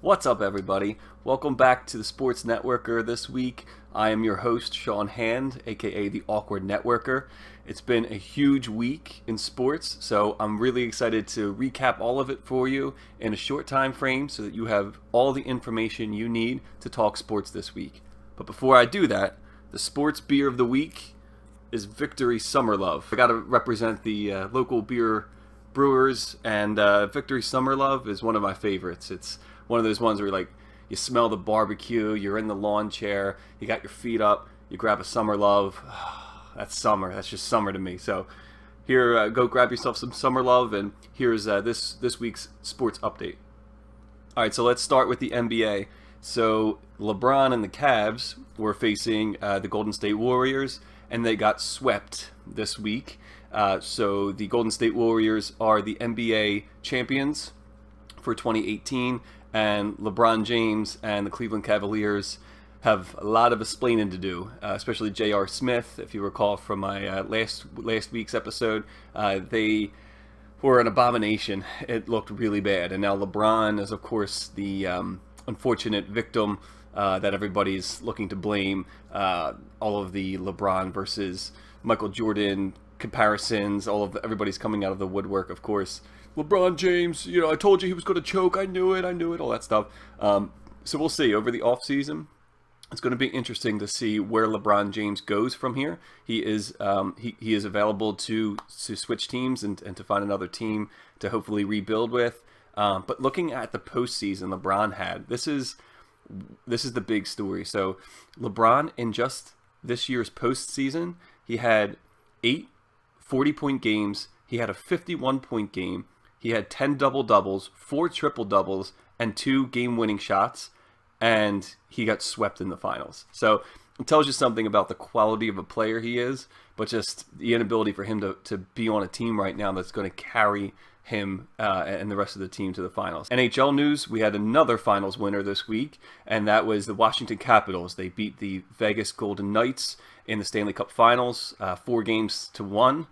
What's up, everybody? Welcome back to the Sports Networker this week. I am your host, Sean Hand, aka the Awkward Networker. It's been a huge week in sports, so I'm really excited to recap all of it for you in a short time frame so that you have all the information you need to talk sports this week. But before I do that, the sports beer of the week is Victory Summer Love. I gotta represent the local beer brewers, and Victory Summer Love is one of my favorites. It's one of those ones where you smell the barbecue, you're in the lawn chair, you got your feet up, you grab a Summer Love. That's summer. That's just summer to me. So here, go grab yourself some Summer Love, and here's this week's sports update. All right, so let's start with the NBA. So LeBron and the Cavs were facing the Golden State Warriors, and they got swept this week. So the Golden State Warriors are the NBA champions for 2018, and LeBron James and the Cleveland Cavaliers have a lot of explaining to do, especially J.R. Smith. If you recall from my last week's episode, they were an abomination. It looked really bad, and now LeBron is, of course, the unfortunate victim that everybody's looking to blame. All of the LeBron versus Michael Jordan comparisons, everybody's coming out of the woodwork, of course. LeBron James, I told you he was going to choke. I knew it, all that stuff. So we'll see over the offseason. It's going to be interesting to see where LeBron James goes from here. He is he is available to switch teams and to find another team to hopefully rebuild with. But looking at the postseason LeBron had, this is the big story. So LeBron, in just this year's postseason, he had 8 40-point games. He had a 51-point game. He had 10 double-doubles, 4 triple-doubles, and 2 game-winning shots, and he got swept in the finals. So it tells you something about the quality of a player he is, but just the inability for him to be on a team right now that's going to carry him and the rest of the team to the finals. NHL news, we had another finals winner this week, and that was the Washington Capitals. They beat the Vegas Golden Knights in the Stanley Cup Finals, 4-1.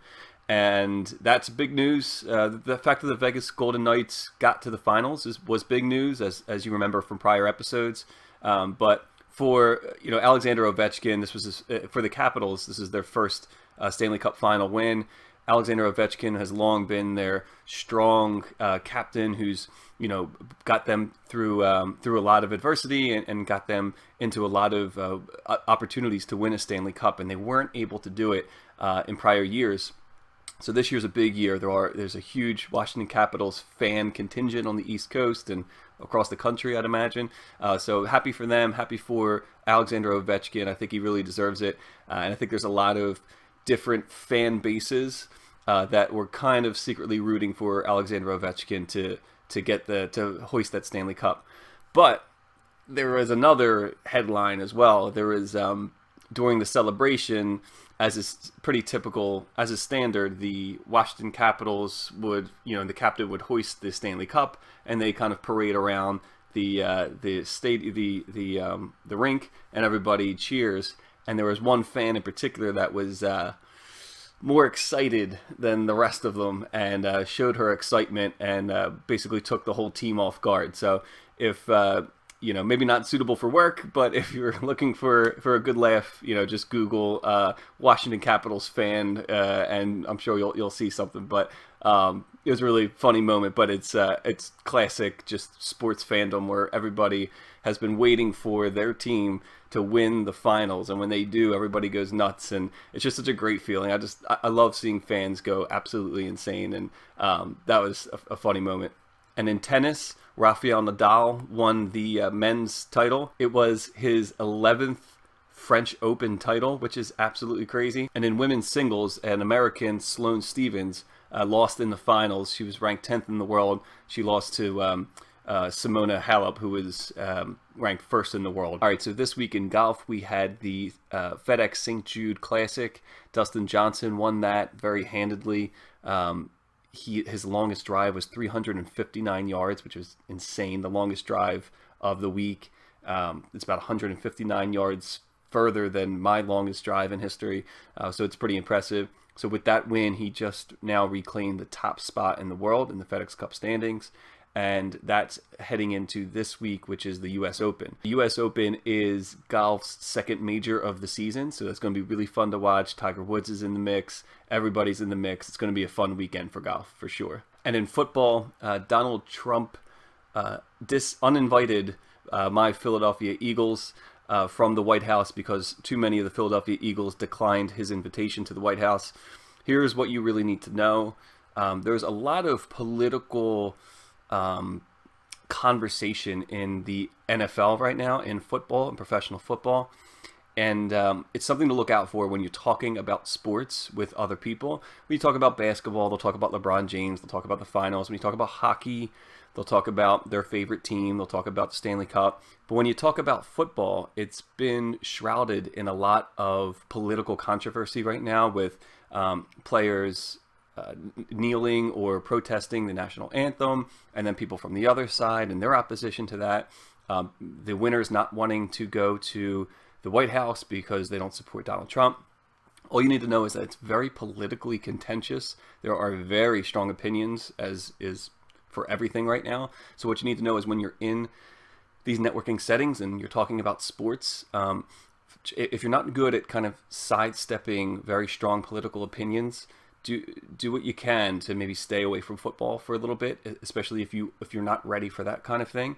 And that's big news. The fact that the Vegas Golden Knights got to the finals was big news, as you remember from prior episodes. But for Alexander Ovechkin, this was for the Capitals. This is their first Stanley Cup Final win. Alexander Ovechkin has long been their strong captain, who's got them through a lot of adversity and got them into a lot of opportunities to win a Stanley Cup, and they weren't able to do it in prior years. So this year's a big year. There's a huge Washington Capitals fan contingent on the East Coast and across the country, I'd imagine. So happy for them. Happy for Alexander Ovechkin. I think he really deserves it. And I think there's a lot of different fan bases that were kind of secretly rooting for Alexander Ovechkin to hoist that Stanley Cup. But there was another headline as well. There was during the celebration, as is pretty typical, as a standard, the Washington Capitals would, the captain would hoist the Stanley Cup, and they kind of parade around the rink, and everybody cheers. And there was one fan in particular that was more excited than the rest of them, and showed her excitement, and basically took the whole team off guard. So if maybe not suitable for work, but if you're looking for a good laugh, just Google Washington Capitals fan, and I'm sure you'll see something. But it was a really funny moment. But it's classic, just sports fandom, where everybody has been waiting for their team to win the finals, and when they do, everybody goes nuts, and it's just such a great feeling. I love seeing fans go absolutely insane, and that was a funny moment. And in tennis, Rafael Nadal won the men's title. It was his 11th French Open title, which is absolutely crazy. And in women's singles, an American, Sloane Stephens, lost in the finals. She was ranked 10th in the world. She lost to Simona Halep, who was ranked first in the world. All right, so this week in golf, we had the FedEx St. Jude Classic. Dustin Johnson won that very handedly. His longest drive was 359 yards, which was insane. The longest drive of the week. It's about 159 yards further than my longest drive in history. So it's pretty impressive. So with that win, he just now reclaimed the top spot in the world in the FedEx Cup standings. and that's heading into this week, which is the U.S. Open. The U.S. Open is golf's second major of the season, so it's going to be really fun to watch. Tiger Woods is in the mix. Everybody's in the mix. It's going to be a fun weekend for golf, for sure. And in football, Donald Trump uninvited my Philadelphia Eagles from the White House because too many of the Philadelphia Eagles declined his invitation to the White House. Here's what you really need to know. There's a lot of political conversation in the NFL right now, in football and professional football. And it's something to look out for when you're talking about sports with other people. When you talk about basketball, they'll talk about LeBron James. They'll talk about the finals. When you talk about hockey, they'll talk about their favorite team. They'll talk about the Stanley Cup. But when you talk about football, it's been shrouded in a lot of political controversy right now with players kneeling or protesting the national anthem, and then people from the other side and their opposition to that. The winners not wanting to go to the White House because they don't support Donald Trump. All you need to know is that it's very politically contentious. There are very strong opinions, as is for everything right now. So what you need to know is when you're in these networking settings and you're talking about sports, if you're not good at kind of sidestepping very strong political opinions, do what you can to maybe stay away from football for a little bit, especially if you're not ready for that kind of thing,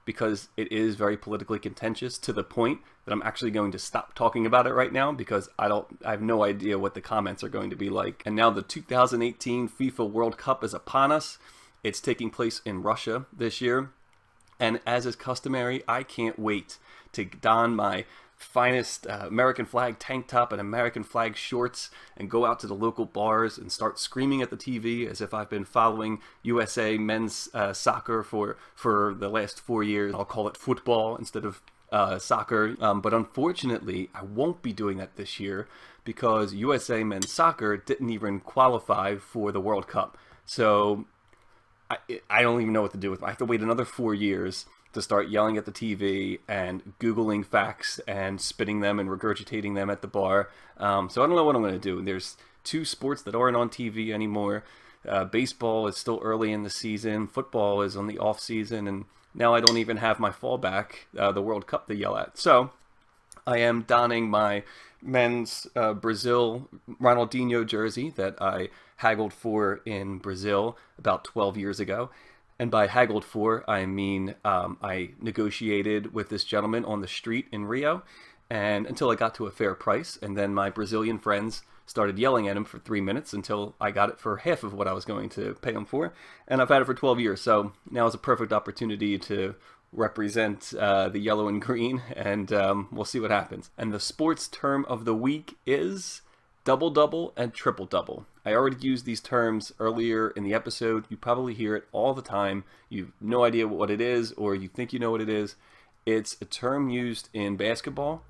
because it is very politically contentious to the point that I'm actually going to stop talking about it right now because I have no idea what the comments are going to be like. And now the 2018 FIFA World Cup is upon us. It's taking place in Russia this year, and as is customary, I can't wait to don my finest American flag tank top and American flag shorts and go out to the local bars and start screaming at the TV as if I've been following USA men's soccer for the last 4 years. I'll call it football instead of soccer, but unfortunately I won't be doing that this year because USA men's soccer didn't even qualify for the World Cup. So I don't even know what to do with it. I have to wait another 4 years to start yelling at the TV and Googling facts and spitting them and regurgitating them at the bar. So I don't know what I'm going to do. There's two sports that aren't on TV anymore. Baseball is still early in the season. Football is on the off season. And now I don't even have my fallback, the World Cup, to yell at. So I am donning my men's Brazil Ronaldinho jersey that I haggled for in Brazil about 12 years ago. And by haggled for, I mean I negotiated with this gentleman on the street in Rio, and until I got to a fair price, and then my Brazilian friends started yelling at him for 3 minutes until I got it for half of what I was going to pay him for, and I've had it for 12 years, so now is a perfect opportunity to represent the yellow and green, and we'll see what happens. And the sports term of the week is double-double and triple-double. I already used these terms earlier in the episode. You probably hear it all the time. You have no idea what it is, or you think you know what it is. It's a term used in basketball,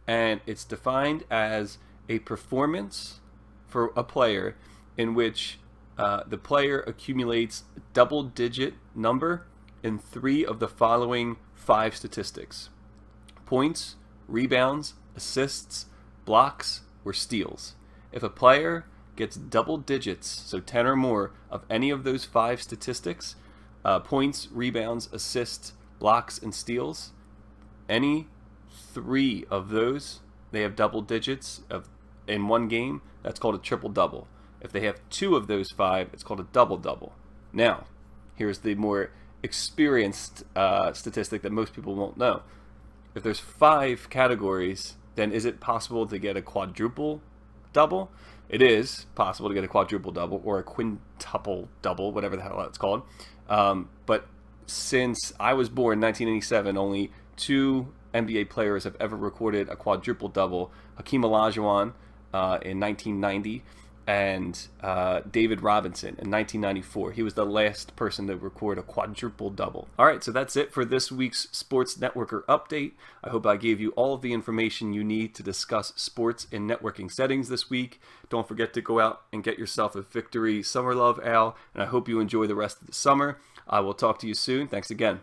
and it's defined as a performance for a player in which the player accumulates a double-digit number in 3 of the following 5 statistics: points, rebounds, assists, blocks, or steals. If a player gets double digits, so 10 or more, of any of those 5 statistics, points, rebounds, assists, blocks, and steals, any 3 of those, they have double digits in one game, that's called a triple-double. If they have 2 of those 5, it's called a double-double. Now, here's the more experienced statistic that most people won't know. If there's 5 categories, then is it possible to get a quadruple-double? It is possible to get a quadruple-double or a quintuple-double, whatever the hell that's called. But since I was born in 1987, only 2 NBA players have ever recorded a quadruple-double: Hakeem Olajuwon in 1990 and David Robinson in 1994. He was the last person to record a quadruple-double. All right, so that's it for this week's Sports Networker update. I hope I gave you all of the information you need to discuss sports in networking settings this week. Don't forget to go out and get yourself a Victory Summer Love Ale, and I hope you enjoy the rest of the summer. I will talk to you soon. Thanks again.